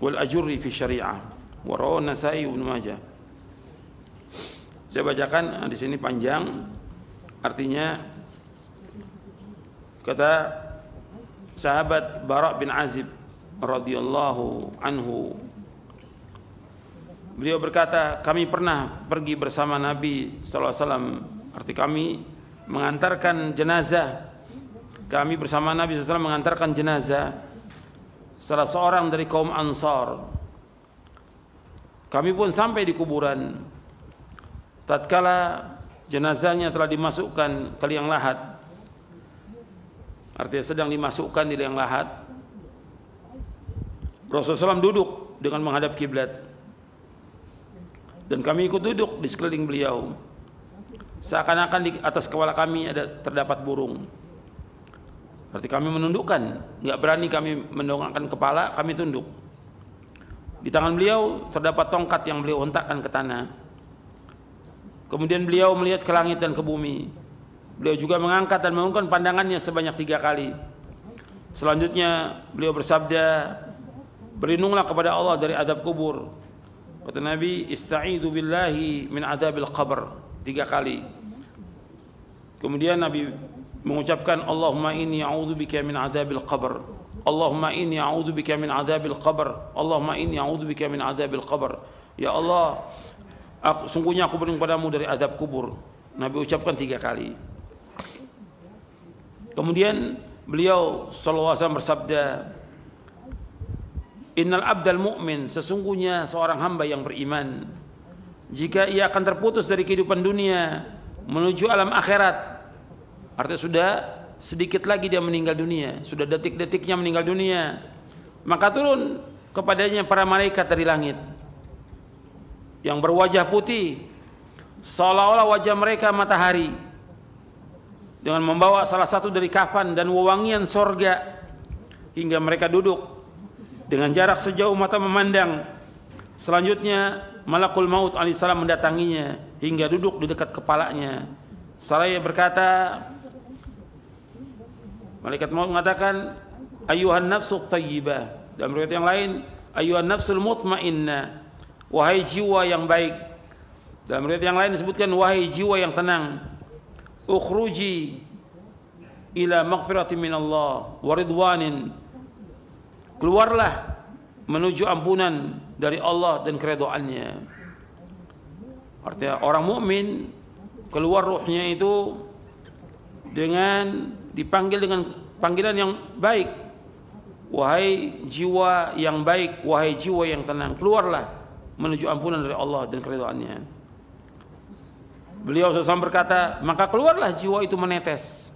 wal Ajurri fi Syari'ah wa rawahu An-Nasa'i wa Ibnu Majah. Saya bacakan di sini panjang, artinya kata sahabat Bara' bin Azib radhiyallahu anhu, beliau berkata, kami pernah pergi bersama Nabi sallallahu alaihi wasallam, arti kami mengantarkan jenazah. Kami bersama Nabi sallallahu alaihi wasallam mengantarkan jenazah salah seorang dari kaum Ansar. Kami pun sampai di kuburan. Tatkala jenazahnya telah dimasukkan ke liang lahat, artinya sedang dimasukkan di liang lahat, Rasulullah SAW duduk dengan menghadap kiblat, dan kami ikut duduk di sekeliling beliau. Seakan-akan di atas kepala kami terdapat burung. Berarti kami menundukkan, nggak berani kami mendongakkan kepala, kami tunduk. Di tangan beliau terdapat tongkat yang beliau hentakkan ke tanah. Kemudian beliau melihat ke langit dan ke bumi. Beliau juga mengangkat dan mengangkat pandangannya sebanyak 3 kali. Selanjutnya beliau bersabda, berlindunglah kepada Allah dari azab kubur. Kata Nabi, ista'idzu billahi min adzabil qabr 3 kali. Kemudian Nabi mengucapkan, Allahumma inni a'udzubika min adzabil qabr. Allahumma inni a'udzubika min adzabil qabr. Allahumma inni a'udzubika min adzabil qabr. Ya Allah, sungguhnya aku berlindung padamu dari azab kubur. Nabi ucapkan 3 kali. Kemudian beliau sallallahu alaihi wasallam bersabda, innal abdal mu'min, sesungguhnya seorang hamba yang beriman, jika ia akan terputus dari kehidupan dunia menuju alam akhirat, artinya sudah sedikit lagi dia meninggal dunia, sudah detik-detiknya meninggal dunia, maka turun kepadanya para malaikat dari langit yang berwajah putih seolah-olah wajah mereka matahari, dengan membawa salah satu dari kafan dan wewangian sorga, hingga mereka duduk dengan jarak sejauh mata memandang. Selanjutnya Malakul Maut alaihissalam mendatanginya hingga duduk di dekat kepalanya. Seraya berkata, malaikat maut mengatakan, ayyuhan nafsu thayyibah. Dalam riwayat yang lain, ayyuhan nafsul mutmainnah, wahai jiwa yang baik. Dalam riwayat yang lain disebutkan, wahai jiwa yang tenang, ukhruji ila maghfiratin minallah wa ridwanin, keluarlah menuju ampunan dari Allah dan keridhaannya. Artinya orang mukmin keluar ruhnya itu dengan dipanggil dengan panggilan yang baik, wahai jiwa yang baik, wahai jiwa yang tenang, keluarlah menuju ampunan dari Allah dan keridhaannya. Beliau SAW berkata, maka keluarlah jiwa itu menetes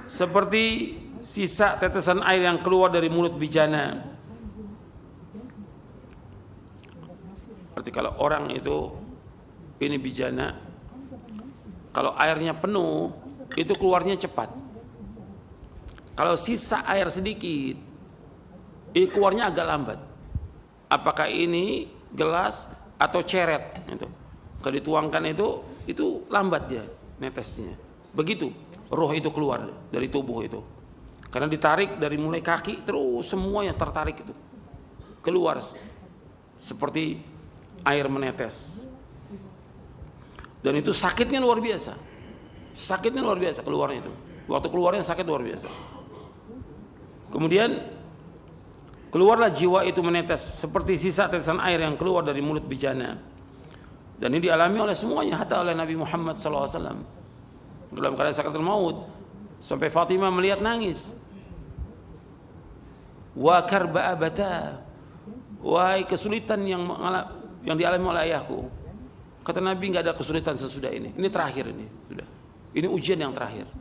seperti sisa tetesan air yang keluar dari mulut bijana. Berarti kalau orang itu ini bijana, kalau airnya penuh itu keluarnya cepat. Kalau sisa air sedikit, itu keluarnya agak lambat. Apakah ini gelas atau ceret? Itu kalau dituangkan itu lambat dia netesnya. Begitu roh itu keluar dari tubuh itu. Karena ditarik dari mulai kaki terus semuanya tertarik itu keluar seperti air menetes. Dan itu sakitnya luar biasa. Sakitnya luar biasa keluarnya itu. Waktu keluarnya sakit luar biasa. Kemudian keluarlah jiwa itu menetes seperti sisa tetesan air yang keluar dari mulut bijana. Dan ini dialami oleh semuanya, hatta oleh Nabi Muhammad SAW dalam keadaan sakaratul maut, sampai Fatimah melihat nangis. Wa karba abata, wahai kesulitan yang dialami oleh ayahku. Kata Nabi, nggak ada kesulitan sesudah ini. Ini terakhir ini sudah. Ini ujian yang terakhir.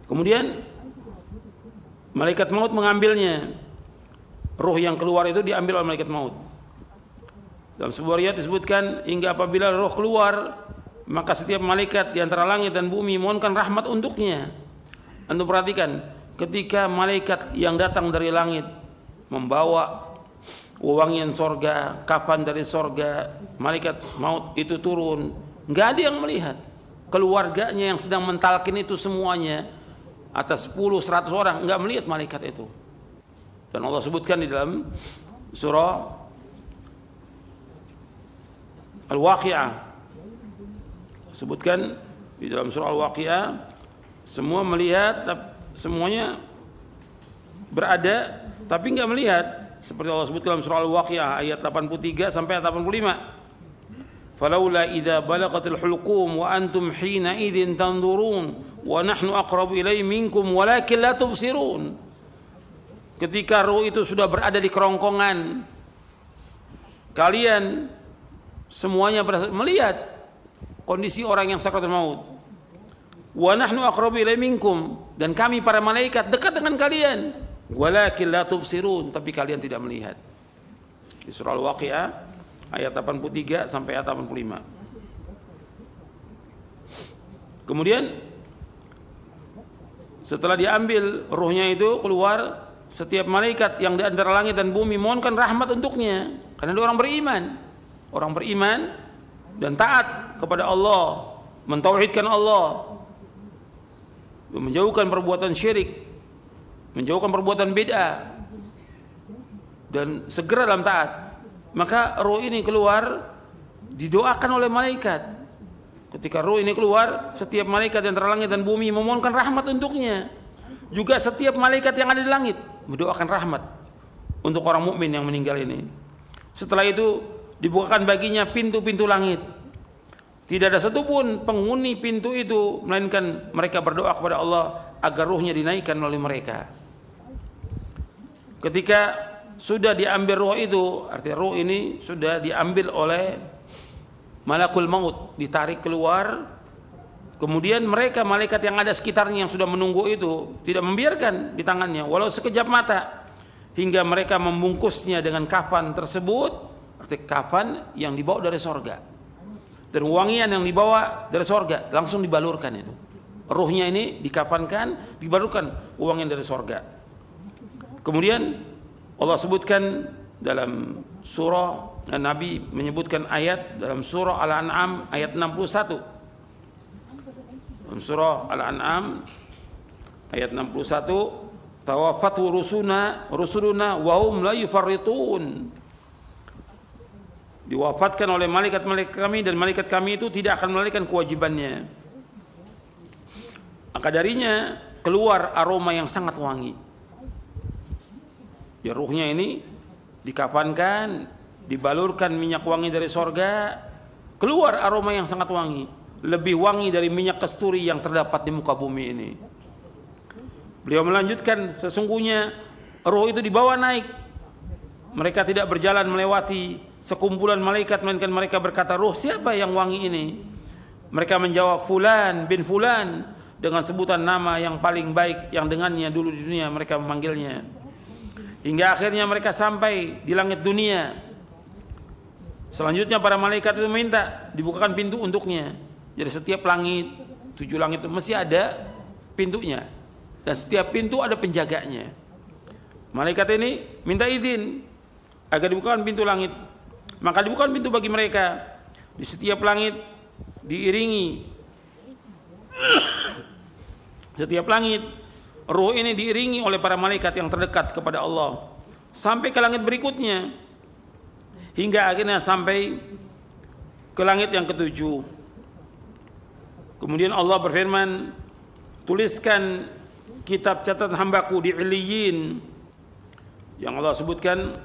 Kemudian malaikat maut mengambilnya. Ruh yang keluar itu diambil oleh malaikat maut. Dalam sebuah riwayat disebutkan, hingga apabila roh keluar, maka setiap malaikat di antara langit dan bumi mohonkan rahmat untuknya. Anda perhatikan, ketika malaikat yang datang dari langit membawa wewangian sorga, kafan dari sorga, malaikat maut itu turun, nggak ada yang melihat. Keluarganya yang sedang mentalkin itu semuanya, atas 10-100 orang, nggak melihat malaikat itu. Dan Allah sebutkan di dalam surah Al-Waqi'ah, sebutkan di dalam surah Al-Waqi'ah, semua melihat, semuanya berada tapi enggak melihat, seperti Allah sebut dalam surah Al-Waqi'ah ayat 83 sampai 85. Falaula idza balaghatil hulqum wa antum hina idzin tanzurun wa nahnu aqrabu ilaihi minkum walakin la tubsirun. Ketika ruh itu sudah berada di kerongkongan, kalian semuanya melihat kondisi orang yang sakaratul maut. Wa nahnu aqrabu ilaihi minkum, dan kami para malaikat dekat dengan kalian. Walakin la tubsirun, tapi kalian tidak melihat. Di surah Al-Waqi'ah ayat 83 sampai ayat 85. Kemudian setelah diambil ruhnya itu keluar, setiap malaikat yang di antara langit dan bumi mohonkan rahmat untuknya, karena dia orang beriman. Orang beriman dan taat kepada Allah, mentauhidkan Allah, menjauhkan perbuatan syirik, menjauhkan perbuatan bid'ah, dan segera dalam taat. Maka roh ini keluar, didoakan oleh malaikat. Ketika roh ini keluar, setiap malaikat yang antara langit dan bumi memohonkan rahmat untuknya. Juga setiap malaikat yang ada di langit mendoakan rahmat untuk orang mukmin yang meninggal ini. Setelah itu dibukakan baginya pintu-pintu langit. Tidak ada satupun penghuni pintu itu melainkan mereka berdoa kepada Allah agar ruhnya dinaikkan oleh mereka. Ketika sudah diambil roh itu, artinya roh ini sudah diambil oleh malakul maut, ditarik keluar. Kemudian mereka malaikat yang ada sekitarnya yang sudah menunggu itu tidak membiarkan di tangannya walau sekejap mata, hingga mereka membungkusnya dengan kafan tersebut, artinya kafan yang dibawa dari sorga, dan wangian yang dibawa dari sorga, langsung dibalurkan itu. Ruhnya ini dikafankan, dibalurkan wangian dari sorga. Kemudian Allah sebutkan dalam surah, Nabi menyebutkan ayat dalam surah Al-An'am ayat 61. Dalam surah Al-An'am ayat 61, tawaffatu rusuluna wa hum la yufarritun. Diwafatkan oleh malaikat-malaikat kami, dan malaikat kami itu tidak akan melalaikan kewajibannya. Maka darinya keluar aroma yang sangat wangi. Ya, ruhnya ini dikafankan, dibalurkan minyak wangi dari sorga, keluar aroma yang sangat wangi, lebih wangi dari minyak kasturi yang terdapat di muka bumi ini. Beliau melanjutkan, sesungguhnya roh itu dibawa naik. Mereka tidak berjalan melewati sekumpulan malaikat, melainkan mereka berkata, "Ruh siapa yang wangi ini?" Mereka menjawab, "Fulan bin Fulan," dengan sebutan nama yang paling baik yang dengannya dulu di dunia mereka memanggilnya. Hingga akhirnya mereka sampai di langit dunia. Selanjutnya para malaikat itu minta dibukakan pintu untuknya. Jadi setiap langit, 7 langit itu mesti ada pintunya, dan setiap pintu ada penjaganya. Malaikat ini minta izin agar dibukakan pintu langit. Maka dibukakan pintu bagi mereka. Di setiap langit diiringi, setiap langit roh ini diiringi oleh para malaikat yang terdekat kepada Allah sampai ke langit berikutnya, hingga akhirnya sampai ke langit yang ke-7. Kemudian Allah berfirman, "Tuliskan kitab catatan hambaku di Illiyin," yang Allah sebutkan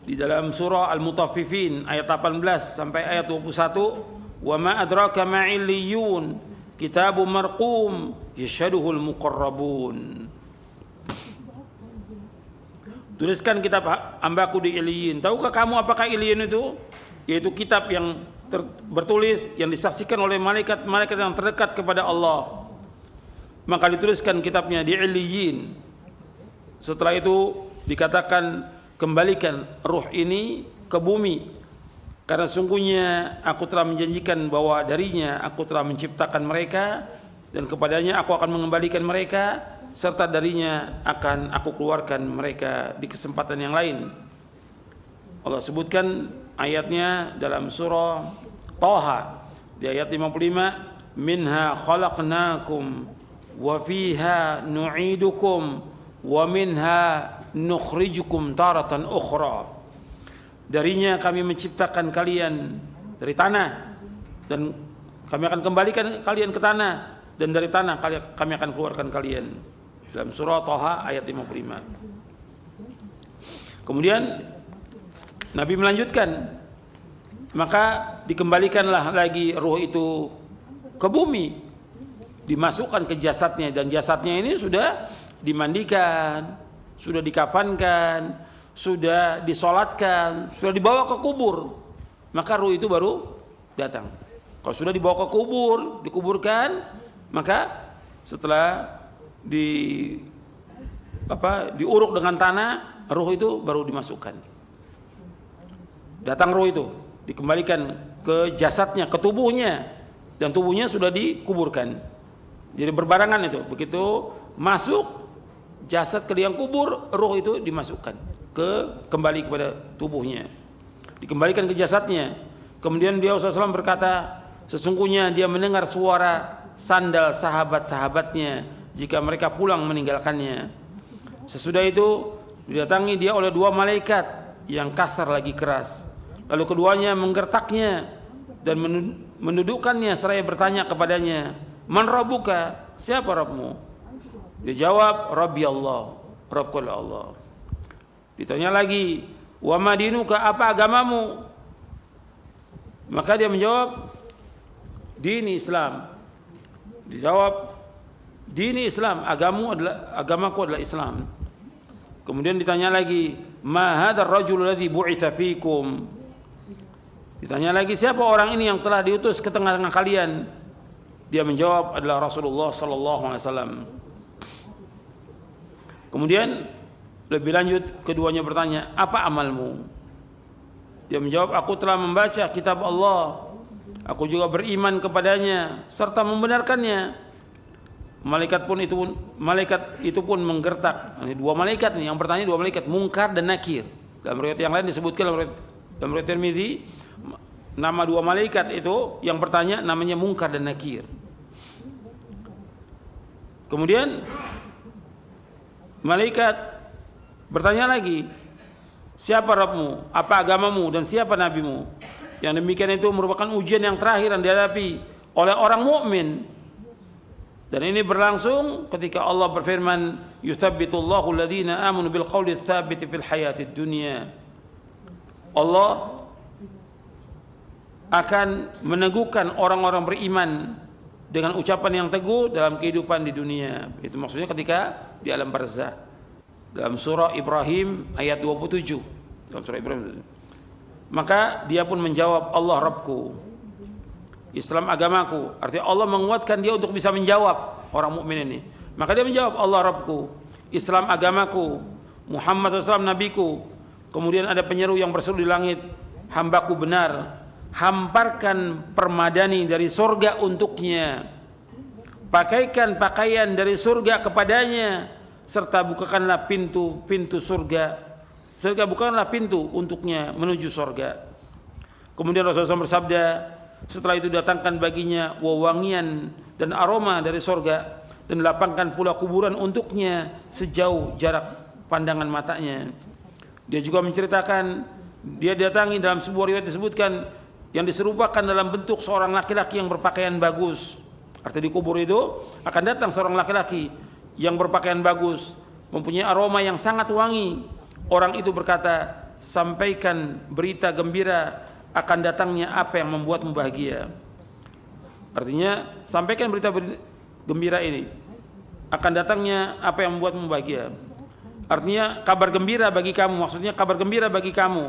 di dalam surah Al-Mutaffifin ayat 18 sampai ayat 21, "Wa ma adraka ma illiyun, kitabun marqum yashhaduhul muqarrabun." Tuliskan kitab hambaku di Illiyin. Tahukah kamu apakah Illiyin itu? Yaitu kitab yang bertulis, yang disaksikan oleh malaikat-malaikat yang terdekat kepada Allah. Maka dituliskan kitabnya di Illiyin. Setelah itu dikatakan, kembalikan ruh ini ke bumi, karena sungguhnya aku telah menjanjikan bahwa darinya aku telah menciptakan mereka, dan kepadanya aku akan mengembalikan mereka, serta darinya akan aku keluarkan mereka di kesempatan yang lain. Allah sebutkan ayatnya dalam surah Thaha di ayat 55, "Minha khalaqnakum wa fiha nu'idukum wa minha nukhrijukum taratan ukhra. Darinya kami menciptakan kalian dari tanah dan kami akan kembalikan kalian ke tanah, dan dari tanah kami akan keluarkan kalian. Dalam surah Thaha ayat 55. Kemudian Nabi melanjutkan, maka dikembalikanlah lagi ruh itu ke bumi, dimasukkan ke jasadnya, dan jasadnya ini sudah dimandikan, sudah dikafankan, sudah disolatkan, sudah dibawa ke kubur, maka ruh itu baru datang. Kalau sudah dibawa ke kubur, dikuburkan, maka setelah diuruk dengan tanah, ruh itu baru dimasukkan. Datang ruh itu, dikembalikan ke jasadnya, ke tubuhnya, dan tubuhnya sudah dikuburkan. Jadi berbarengan itu. Begitu masuk jasad ke liang kubur, ruh itu dimasukkan kembali kepada tubuhnya, dikembalikan ke jasadnya. Kemudian beliau SAW berkata, sesungguhnya dia mendengar suara sandal sahabat-sahabatnya jika mereka pulang meninggalkannya. Sesudah itu didatangi dia oleh dua malaikat yang kasar lagi keras. Lalu keduanya menggertaknya dan mendudukkannya seraya bertanya kepadanya, "Man rabbuka?" Siapa Rabbmu? Dia jawab, "Rabbi Allah." Rabbku Allah. Ditanya lagi, "Wa ma dinuka?" Apa agamamu? Maka dia menjawab, "Dini Islam." Dijawab, "Dini Islam, agamaku adalah Islam." Kemudian ditanya lagi, "Ma hadzal rajul alladzi bu'itsa fikum?" Ditanya lagi, siapa orang ini yang telah diutus ke tengah-tengah kalian? Dia menjawab, adalah Rasulullah sallallahu alaihi wasallam. Kemudian lebih lanjut keduanya bertanya, "Apa amalmu?" Dia menjawab, "Aku telah membaca kitab Allah. Aku juga beriman kepadanya serta membenarkannya." Malaikat itu pun menggertak. Ini dua malaikat nih yang bertanya, dua malaikat, Munkar dan Nakir. Dalam riwayat yang lain disebutkan dalam riwayat Tirmidzi, nama dua malaikat itu yang bertanya namanya Munkar dan Nakir. Kemudian malaikat bertanya lagi, siapa Rabbmu, apa agamamu, dan siapa nabimu? Yang demikian itu merupakan ujian yang terakhir yang dihadapi oleh orang mukmin. Dan ini berlangsung ketika Allah berfirman, "Yutsabbitullahu alladziina aamanu bil qauli tsabiti fil hayatid dunya." Allah akan meneguhkan orang-orang beriman dengan ucapan yang teguh dalam kehidupan di dunia. Itu maksudnya ketika di alam barzakh. Dalam surah Ibrahim ayat 27. Dalam surah Ibrahim. Maka dia pun menjawab, Allah Rabbku, Islam agamaku. Artinya Allah menguatkan dia untuk bisa menjawab orang mukmin ini. Maka dia menjawab, Allah Rabbku, Islam agamaku, Muhammad SAW nabiku. Kemudian ada penyeru yang berseru di langit, hambaku benar, hamparkan permadani dari surga untuknya, pakaikan pakaian dari surga kepadanya, serta bukakanlah pintu surga. Surga bukanlah pintu untuknya menuju surga. Kemudian Rasulullah SAW bersabda, setelah itu datangkan baginya wewangian dan aroma dari surga, dan lapangkan pula kuburan untuknya sejauh jarak pandangan matanya. Dia juga menceritakan, dia datangi dalam sebuah riwayat disebutkan yang diserupakan dalam bentuk seorang laki-laki yang berpakaian bagus. Artinya di kubur itu akan datang seorang laki-laki yang berpakaian bagus, mempunyai aroma yang sangat wangi. Orang itu berkata, sampaikan berita gembira akan datangnya apa yang membuatmu bahagia. Artinya sampaikan berita gembira ini, akan datangnya apa yang membuatmu bahagia. Artinya kabar gembira bagi kamu, maksudnya kabar gembira bagi kamu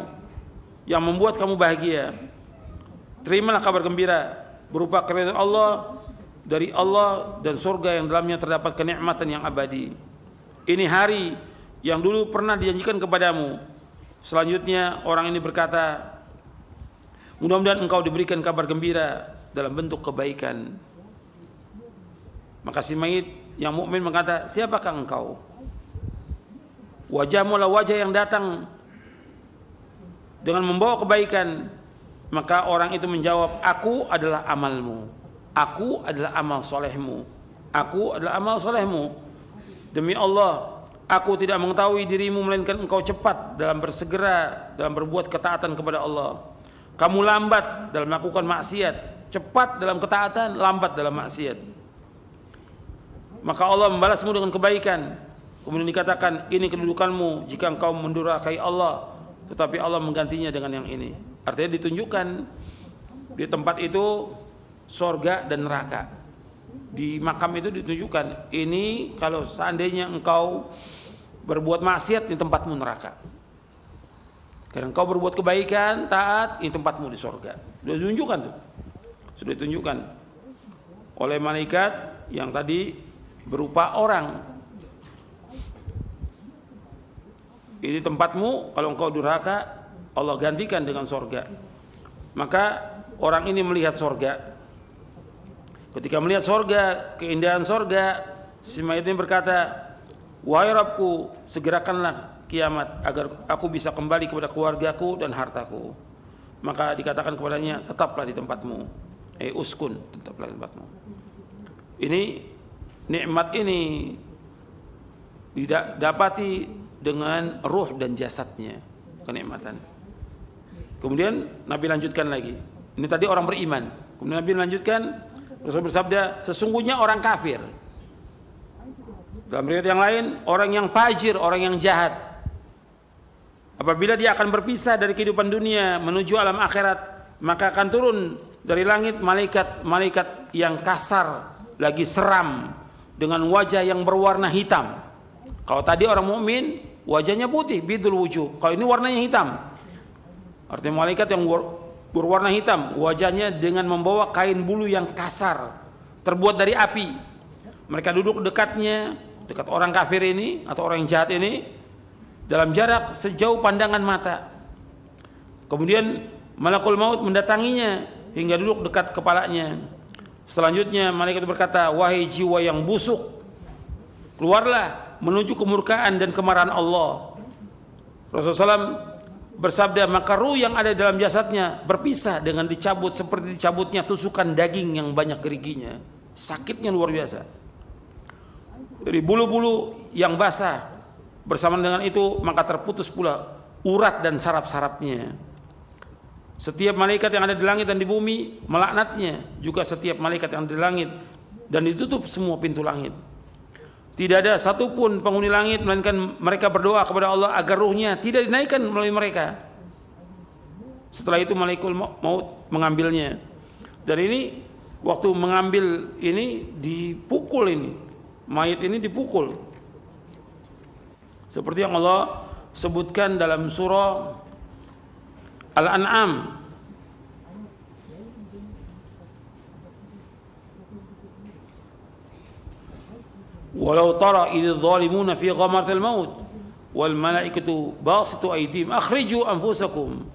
yang membuat kamu bahagia. Terimalah kabar gembira berupa keridhaan Allah, dari Allah dan surga yang dalamnya terdapat kenikmatan yang abadi. Ini hari yang dulu pernah dijanjikan kepadamu. Selanjutnya orang ini berkata, mudah-mudahan engkau diberikan kabar gembira dalam bentuk kebaikan. Maka si mayit yang mukmin berkata, siapakah engkau? Wajahmu adalah wajah yang datang dengan membawa kebaikan. Maka orang itu menjawab, aku adalah amalmu, aku adalah amal solehmu, aku adalah amal solehmu. Demi Allah, Aku tidak mengetahui dirimu melainkan engkau cepat dalam bersegera dalam berbuat ketaatan kepada Allah. Kamu lambat dalam melakukan maksiat, cepat dalam ketaatan, lambat dalam maksiat. Maka Allah membalasmu dengan kebaikan. Kemudian dikatakan, ini kedudukanmu jika engkau mendurhakai Allah, tetapi Allah menggantinya dengan yang ini. Artinya ditunjukkan di tempat itu sorga dan neraka. Di makam itu ditunjukkan, ini kalau seandainya engkau berbuat maksiat, di tempatmu neraka. Karena engkau berbuat kebaikan, taat, ini tempatmu di sorga. Sudah ditunjukkan tuh. Sudah ditunjukkan oleh malaikat yang tadi berupa orang. Ini tempatmu, kalau engkau durhaka, Allah gantikan dengan sorga. Maka orang ini melihat sorga. Ketika melihat sorga, keindahan sorga, si mayit ini berkata, wahai Rabbku, segerakanlah kiamat agar aku bisa kembali kepada keluargaku dan hartaku. Maka dikatakan kepadanya, tetaplah di tempatmu. Uskun, tetaplah di tempatmu. Ini nikmat ini didapati dengan ruh dan jasadnya, kenikmatan. Kemudian Nabi lanjutkan lagi. Ini tadi orang beriman. Kemudian Nabi lanjutkan, Rasul bersabda, sesungguhnya orang kafir. Dalam riwayat yang lain, orang yang fajir, orang yang jahat, apabila dia akan berpisah dari kehidupan dunia menuju alam akhirat, maka akan turun dari langit malaikat yang kasar, lagi seram, dengan wajah yang berwarna hitam. Kalau tadi orang mukmin wajahnya putih, bidul wujuh. Kalau ini warnanya hitam. Artinya malaikat yang berwarna hitam, wajahnya dengan membawa kain bulu yang kasar, terbuat dari api. Mereka duduk dekatnya, dekat orang kafir ini atau orang yang jahat ini, dalam jarak sejauh pandangan mata. Kemudian malakul maut mendatanginya hingga duduk dekat kepalanya. Selanjutnya malaikat berkata, wahai jiwa yang busuk, keluarlah menuju kemurkaan dan kemarahan Allah. Rasulullah SAW bersabda, maka ruh yang ada dalam jasadnya berpisah dengan dicabut seperti dicabutnya tusukan daging yang banyak geriginya. Sakitnya luar biasa. Dari bulu-bulu yang basah, bersamaan dengan itu maka terputus pula urat dan saraf-sarafnya. Setiap malaikat yang ada di langit dan di bumi melaknatnya, juga setiap malaikat yang ada di langit, dan ditutup semua pintu langit. Tidak ada satupun penghuni langit melainkan mereka berdoa kepada Allah agar ruhnya tidak dinaikkan melalui mereka. Setelah itu malaikat maut mengambilnya. Dan ini waktu mengambil ini dipukul ini. Mayat ini dipukul. Seperti yang Allah sebutkan dalam surah Al-An'am. Walau tara idh zalimuna fi ghamaratil maut wal malaikatu basitu aydihim akhriju anfusakum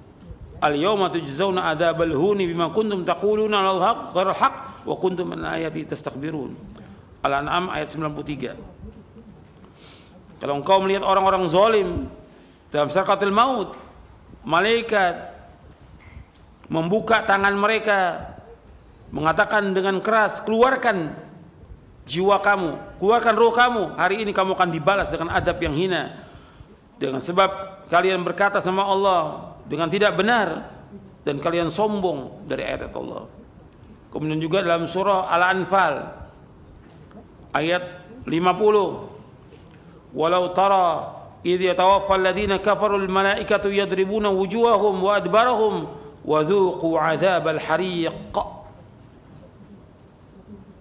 al yawma tujzauna adzabal huni bima kuntum taquluna al haqq ghairal haqq wa kuntum an ayati tastakbirun. Al-An'am ayat 93. Kalau engkau melihat orang-orang zalim dalam sakaratul maut, malaikat membuka tangan mereka mengatakan dengan keras, keluarkan jiwa kamu, keluarkan roh kamu, hari ini kamu akan dibalas dengan adab yang hina, dengan sebab kalian berkata sama Allah dengan tidak benar dan kalian sombong dari ayat Allah. Kemudian juga dalam surah Al-Anfal ayat 50, walau tara idh yatawaffa alladhina kafaru al-malaikatu yadribuna wujuhahum wa adbarahum wa dhuqu 'adzabal hariq.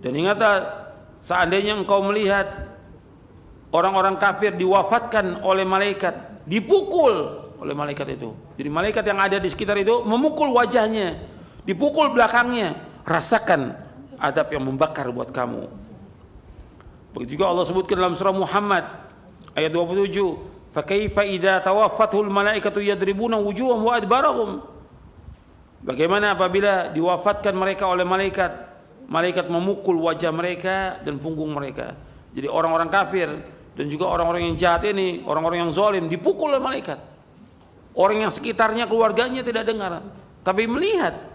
Dan ingatlah seandainya engkau melihat orang-orang kafir diwafatkan oleh malaikat, dipukul oleh malaikat itu. Jadi malaikat yang ada di sekitar itu memukul wajahnya, dipukul belakangnya, rasakan adab yang membakar buat kamu. Begitu juga Allah sebutkan dalam surah Muhammad ayat 27, fa kaifa idza tawaffathul malaikatu yadribuna wujuhahum wa adbarahum. Bagaimana apabila diwafatkan mereka oleh malaikat, malaikat memukul wajah mereka dan punggung mereka. Jadi orang-orang kafir dan juga orang-orang yang jahat ini, orang-orang yang zalim dipukul oleh malaikat. Orang yang sekitarnya, keluarganya tidak dengar, tapi melihat.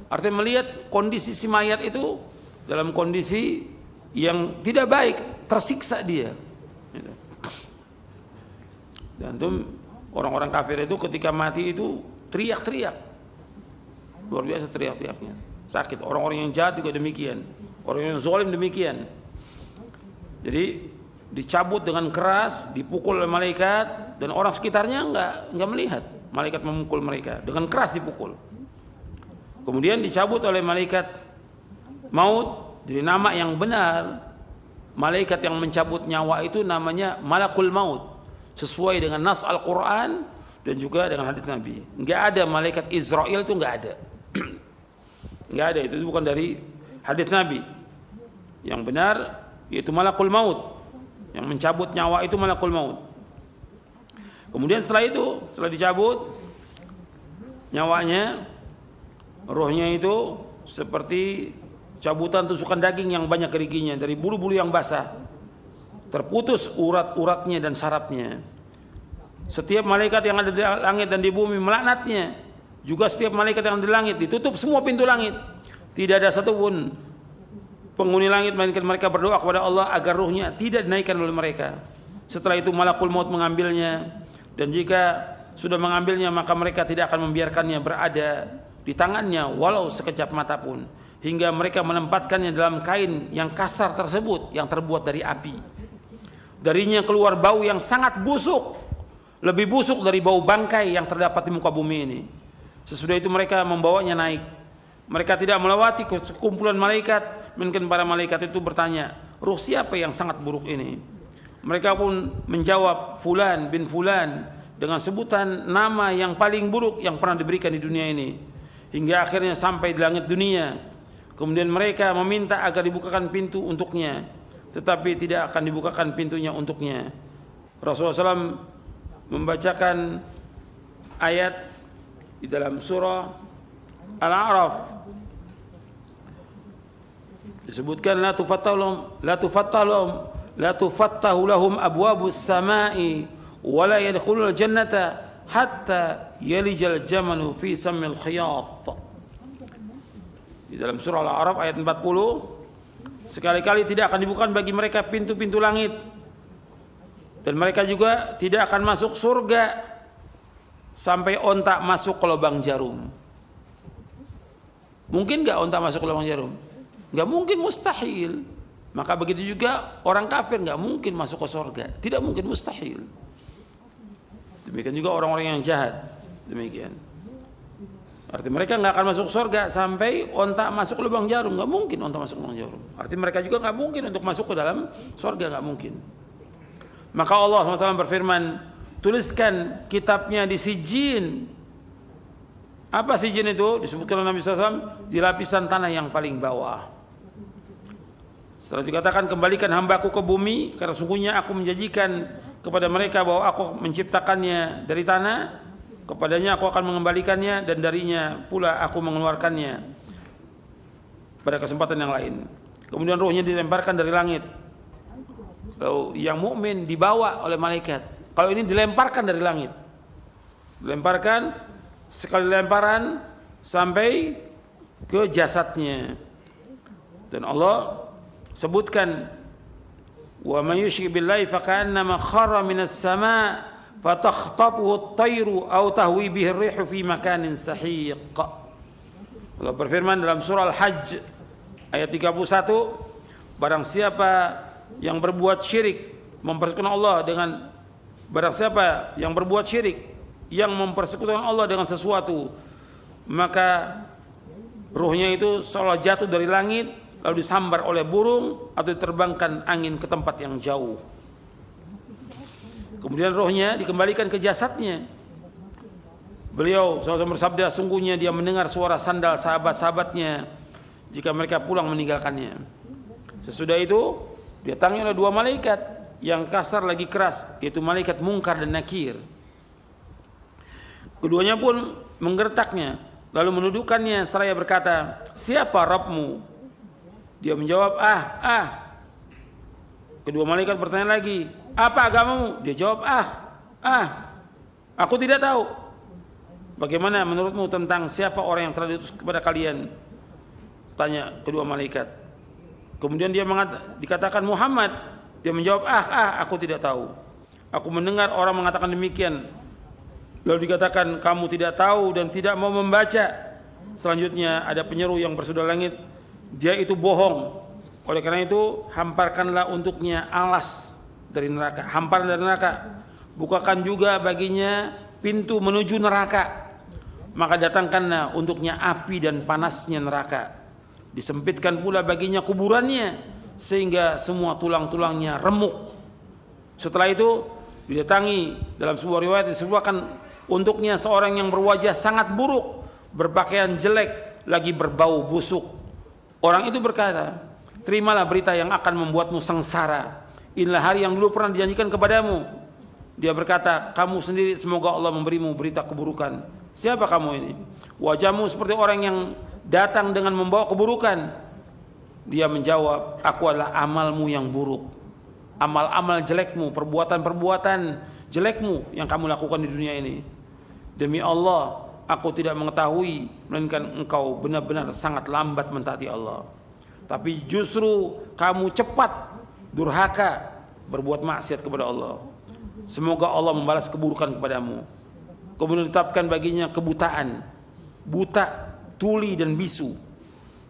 Artinya melihat kondisi si mayat itu dalam kondisi yang tidak baik, tersiksa dia. Dan itu orang-orang kafir itu ketika mati itu teriak-teriak. Luar biasa teriak-teriaknya. Sakit. Orang-orang yang jahat juga demikian. Orang yang zalim demikian. Jadi dicabut dengan keras, dipukul oleh malaikat, dan orang sekitarnya enggak melihat malaikat memukul mereka, dengan keras dipukul. Kemudian dicabut oleh malaikat maut. Jadi nama yang benar malaikat yang mencabut nyawa itu namanya malakul maut, sesuai dengan nas Al-Quran dan juga dengan hadis Nabi. Enggak ada malaikat Israel, itu enggak ada. Enggak ada, itu bukan dari hadis Nabi. Yang benar yaitu malakul maut, yang mencabut nyawa itu malakul maut. Kemudian setelah itu, setelah dicabut nyawanya, rohnya itu seperti cabutan tusukan daging yang banyak geriginya dari bulu-bulu yang basah. Terputus urat-uratnya dan sarafnya. Setiap malaikat yang ada di langit dan di bumi melaknatnya. Juga setiap malaikat yang ada di langit, ditutup semua pintu langit. Tidak ada satupun penghuni langit melainkan mereka berdoa kepada Allah agar ruhnya tidak dinaikkan oleh mereka. Setelah itu malakul maut mengambilnya, dan jika sudah mengambilnya maka mereka tidak akan membiarkannya berada di tangannya walau sekejap mata pun, hingga mereka menempatkannya dalam kain yang kasar tersebut yang terbuat dari api. Darinya keluar bau yang sangat busuk, lebih busuk dari bau bangkai yang terdapat di muka bumi ini. Sesudah itu mereka membawanya naik. Mereka tidak melewati sekumpulan malaikat, melainkan para malaikat itu bertanya, ruh siapa yang sangat buruk ini? Mereka pun menjawab, Fulan bin Fulan, dengan sebutan nama yang paling buruk yang pernah diberikan di dunia ini. Hingga akhirnya sampai di langit dunia. Kemudian mereka meminta agar dibukakan pintu untuknya, tetapi tidak akan dibukakan pintunya untuknya. Rasulullah SAW membacakan ayat di dalam surah Al-A'raf. Disebutkan la tufattahu lahum abwabus samai wa la yadkhulul jannata hatta yalijal jamalu fi sammil khiyat. Di dalam surah Al-A'raf ayat 40, sekali-kali tidak akan dibuka bagi mereka pintu-pintu langit, dan mereka juga tidak akan masuk surga sampai onta masuk ke lubang jarum. Mungkin enggak onta masuk ke lubang jarum? Enggak mungkin, mustahil. Maka begitu juga orang kafir enggak mungkin masuk ke surga, tidak mungkin, mustahil. Demikian juga orang-orang yang jahat, demikian. Artinya mereka enggak akan masuk surga sampai onta masuk ke lubang jarum, enggak mungkin onta masuk ke lubang jarum. Artinya mereka juga enggak mungkin untuk masuk ke dalam surga, enggak mungkin. Maka Allah SWT berfirman, tuliskan kitabnya di sijin. Apa sijin itu? Disebutkan oleh Nabi SAW, di lapisan tanah yang paling bawah. Setelah dikatakan, kembalikan hambaku ke bumi, karena sungguhnya aku menjanjikan kepada mereka bahwa aku menciptakannya dari tanah, kepadanya aku akan mengembalikannya, dan darinya pula aku mengeluarkannya pada kesempatan yang lain. Kemudian ruhnya dilemparkan dari langit. Kalau yang mukmin dibawa oleh malaikat, kalau ini dilemparkan dari langit, dilemparkan sekali lemparan sampai ke jasadnya. Dan Allah sebutkan, wa may yusyrik billahi faka'annama kharra minas sama' fatakhtafuhu at-tayru aw tahwi bihi ar-rihu fi makanin sahiq. Allah berfirman dalam surah Al-Hajj ayat 31, barang siapa yang berbuat syirik mempersekutukan Allah dengan barang siapa yang berbuat syirik yang mempersekutukan Allah dengan sesuatu, maka ruhnya itu seolah jatuh dari langit lalu disambar oleh burung atau diterbangkan angin ke tempat yang jauh. Kemudian rohnya dikembalikan ke jasadnya. Beliau SAW bersabda, sungguhnya dia mendengar suara sandal sahabat-sahabatnya jika mereka pulang meninggalkannya. Sesudah itu didatangi oleh dua malaikat yang kasar lagi keras, yaitu malaikat Munkar dan Nakir. Keduanya pun menggertaknya, lalu menundukkannya seraya berkata, siapa Rabbmu? Dia menjawab, Kedua malaikat bertanya lagi, apa agamamu? Dia jawab, aku tidak tahu. Bagaimana menurutmu tentang siapa orang yang telah diutus kepada kalian? Tanya kedua malaikat. Kemudian dia dikatakan Muhammad. Dia menjawab, aku tidak tahu. Aku mendengar orang mengatakan demikian. Lalu dikatakan, kamu tidak tahu dan tidak mau membaca. Selanjutnya ada penyeru yang bersudah langit, dia itu bohong. Oleh karena itu, hamparkanlah untuknya alas dari neraka, hamparan dari neraka. Bukakan juga baginya pintu menuju neraka. Maka datangkanlah untuknya api dan panasnya neraka. Disempitkan pula baginya kuburannya, sehingga semua tulang-tulangnya remuk. Setelah itu didatangi, dalam sebuah riwayat disebutkan untuknya seorang yang berwajah sangat buruk, berpakaian jelek, lagi berbau busuk. Orang itu berkata, terimalah berita yang akan membuatmu sengsara. Inilah hari yang dulu pernah dijanjikan kepadamu. Dia berkata, kamu sendiri, semoga Allah memberimu berita keburukan. Siapa kamu ini? Wajahmu seperti orang yang datang dengan membawa keburukan. Dia menjawab, aku adalah amalmu yang buruk, amal-amal jelekmu, perbuatan-perbuatan jelekmu yang kamu lakukan di dunia ini. Demi Allah, aku tidak mengetahui, melainkan engkau benar-benar sangat lambat mentaati Allah. Tapi justru kamu cepat durhaka berbuat maksiat kepada Allah. Semoga Allah membalas keburukan kepadamu. Kemudian ditetapkan baginya kebutaan, buta, tuli dan bisu.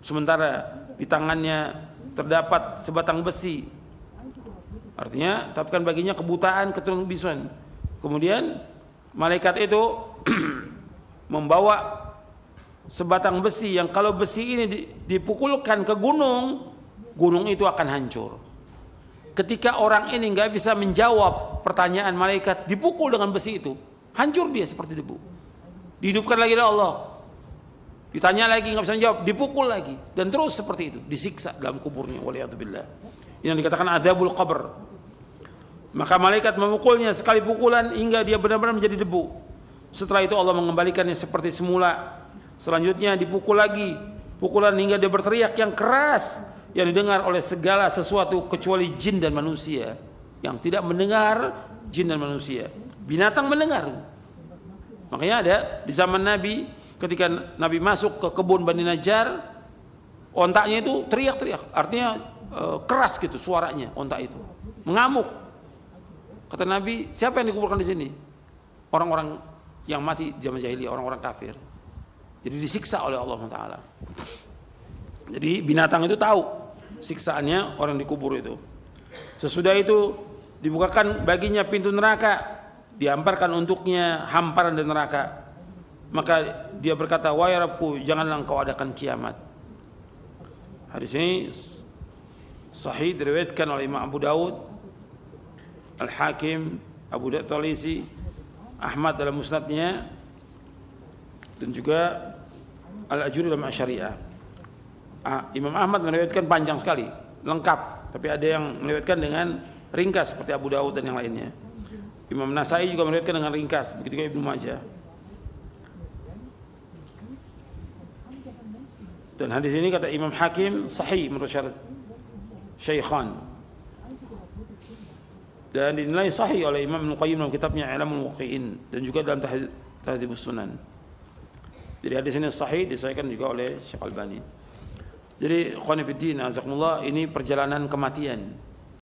Sementara di tangannya terdapat sebatang besi. Artinya tetapkan baginya kebutaan, keturunan bisuan. Kemudian malaikat itu membawa sebatang besi yang kalau besi ini dipukulkan ke gunung, gunung itu akan hancur. Ketika orang ini nggak bisa menjawab pertanyaan malaikat, dipukul dengan besi itu, hancur dia seperti debu. Dihidupkan lagi oleh Allah. Ditanya lagi nggak bisa menjawab, dipukul lagi, dan terus seperti itu, disiksa dalam kuburnya. Waliyadzubillah. Ini yang dikatakan adzabul qabr. Maka malaikat memukulnya sekali pukulan hingga dia benar-benar menjadi debu. Setelah itu Allah mengembalikannya seperti semula. Selanjutnya dipukul lagi, pukulan hingga dia berteriak yang keras, yang didengar oleh segala sesuatu kecuali jin dan manusia. Yang tidak mendengar, jin dan manusia. Binatang mendengar. Makanya ada di zaman Nabi, ketika Nabi masuk ke kebun Bani Najjar, ontaknya itu teriak-teriak, artinya keras gitu suaranya, ontak itu mengamuk. Kata Nabi, siapa yang dikuburkan di sini? Orang-orang yang mati zaman jahiliyah, orang-orang kafir. Jadi disiksa oleh Allah Taala. Jadi binatang itu tahu siksaannya orang dikubur itu. Sesudah itu dibukakan baginya pintu neraka, dihamparkan untuknya hamparan dari neraka. Maka dia berkata, wahai Rabbku, janganlah engkau adakan kiamat. Hadis ini sahih, diriwayatkan oleh Imam Abu Daud, Al-Hakim, Abu Daud Talisi, Ahmad dalam musnadnya, dan juga Al-Ajuri dalam Asyariah. Imam Ahmad meriwayatkan panjang sekali, lengkap, tapi ada yang meriwayatkan dengan ringkas seperti Abu Daud dan yang lainnya. Imam Nasai juga meriwayatkan dengan ringkas, begitu juga Ibnu Majah. Dan hadis ini kata Imam Hakim sahih menurut syarat Syaikhan. Dan dinilai sahih oleh Imam Ibnu Qayyim dalam kitabnya I'lamul Muwaqqi'in dan juga dalam Tahdzibus Sunan. Jadi hadis ini sahih, disahihkan juga oleh Syekh Albani. Jadi ikhwan fillah, azakumullah, ini perjalanan kematian.